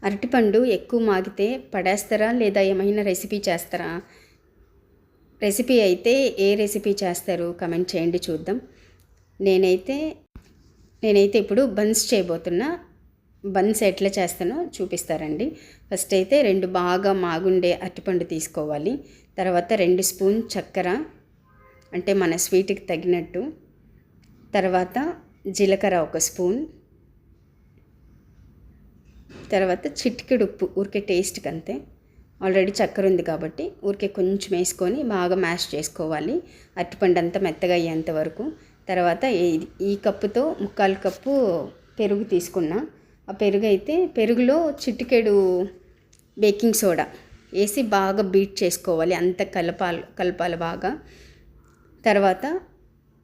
అరటిపండు ఎక్కువ మాగితే పడేస్తారా లేదా ఏమైనా రెసిపీ చేస్తారా? రెసిపీ అయితే ఏ రెసిపీ చేస్తారు కమెంట్ చేయండి చూద్దాం. నేనైతే ఇప్పుడు బన్స్ చేయబోతున్నా. బన్స్ ఎట్లా చేస్తానో చూపిస్తారండి. ఫస్ట్ అయితే 2 బాగా మాగుండే అరటిపండు తీసుకోవాలి. తర్వాత 2 స్పూన్ చక్కెర, అంటే మన స్వీట్కి తగినట్టు. తర్వాత జీలకర్ర 1 స్పూన్. తర్వాత చిటికెడు ఉప్పు, ఊరికే టేస్ట్కి అంతే. ఆల్రెడీ చక్కెర ఉంది కాబట్టి ఊరికే కొంచెం వేసుకొని బాగా మ్యాష్ చేసుకోవాలి, అరటిపండు అంతా మెత్తగా అయ్యేంత వరకు. తర్వాత ఈ కప్పుతో 3/4 కప్పు పెరుగు తీసుకున్నా. ఆ పెరుగు అయితే పెరుగులో చిటికెడు బేకింగ్ సోడా వేసి బాగా బీట్ చేసుకోవాలి, అంత కలపాలి బాగా. తర్వాత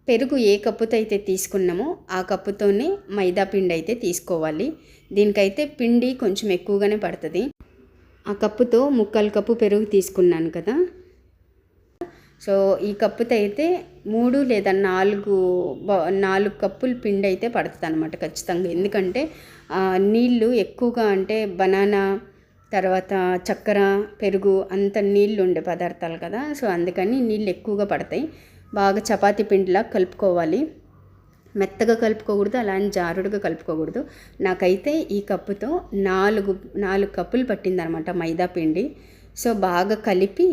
పెరుగు ఏ కప్పుతో అయితే తీసుకున్నామో ఆ కప్పుతోనే మైదా పిండి అయితే తీసుకోవాలి. దీనికైతే పిండి కొంచెం ఎక్కువగానే పడుతుంది. ఆ కప్పుతో 3/4 కప్పు పెరుగు తీసుకున్నాను కదా, సో ఈ కప్పుతో అయితే 3 లేదా 4 కప్పులు పిండి అయితే పడుతుంది అనమాట ఖచ్చితంగా. ఎందుకంటే నీళ్ళు ఎక్కువగా, అంటే బనానా తర్వాత చక్కెర పెరుగు అంత నీళ్ళు ఉండే పదార్థాలు కదా, సో అందుకని నీళ్ళు ఎక్కువగా పడతాయి. బాగా చపాతీ పిండిలా కలుపుకోవాలి, మెత్తగా కలుపుకోకూడదు, అలా అని జారుడుగా కలుపుకోకూడదు. నాకైతే ఈ కప్పుతో 4 కప్పులు పట్టిందనమాట మైదా పిండి. సో బాగా కలిపి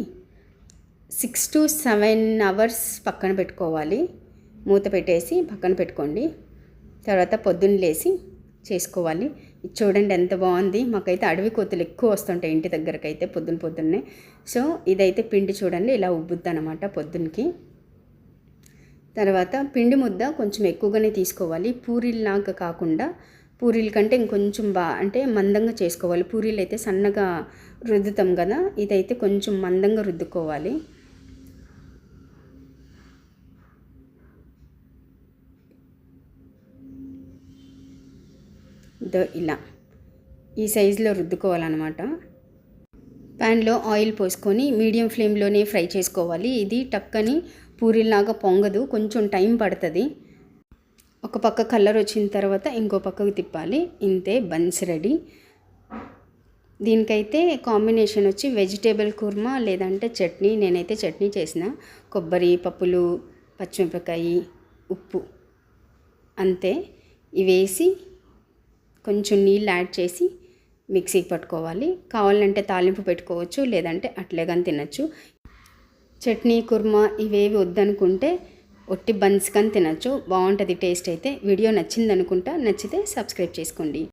6 to 7 అవర్స్ పక్కన పెట్టుకోవాలి. మూత పెట్టేసి పక్కన పెట్టుకోండి. తర్వాత పొద్దున్న లేసి చేసుకోవాలి. ఇది చూడండి ఎంత బాగుంది. మాకైతే అడవి కోతులు ఎక్కువ వస్తుంటాయి ఇంటి దగ్గరకు అయితే పొద్దున్నే. సో ఇదైతే పిండి చూడండి ఇలా ఉబ్బుద్ది అనమాట పొద్దున్నకి. తర్వాత పిండి ముద్ద కొంచెం ఎక్కువగానే తీసుకోవాలి, పూరీలాగా కాకుండా. పూరీల కంటే ఇంకొంచెం అంటే మందంగా చేసుకోవాలి. పూరీలు అయితే సన్నగా రుద్దుతాం కదా, ఇదైతే కొంచెం మందంగా రుద్దుకోవాలి. ఇలా ఈ సైజులో రుద్దుకోవాలన్నమాట. ప్యాన్లో ఆయిల్ పోసుకొని మీడియం ఫ్లేమ్లోనే ఫ్రై చేసుకోవాలి. ఇది టక్కని పూరీలాగా పొంగదు, కొంచెం టైం పడుతుంది. ఒక పక్క కలర్ వచ్చిన తర్వాత ఇంకో పక్కకు తిప్పాలి. ఇంతే, బన్స్ రెడీ. దీనికైతే కాంబినేషన్ వచ్చి వెజిటేబుల్ కుర్మా లేదంటే చట్నీ. నేనైతే చట్నీ చేసిన, కొబ్బరి పప్పులు, పచ్చిమిరపకాయ, ఉప్పు అంతే. ఇవేసి కొంచెం నీళ్ళు యాడ్ చేసి మిక్సీకి పట్టుకోవాలి. కావాలంటే తాలింపు పెట్టుకోవచ్చు, లేదంటే అట్లే కానీ తినచ్చు. చట్నీ కుర్మా ఇవేవి వద్దనుకుంటే ఒట్టి బన్స్ కానీ తినచ్చు, బాగుంటుంది టేస్ట్ అయితే. వీడియో నచ్చింది అనుకుంటా, నచ్చితే సబ్స్క్రైబ్ చేసుకోండి.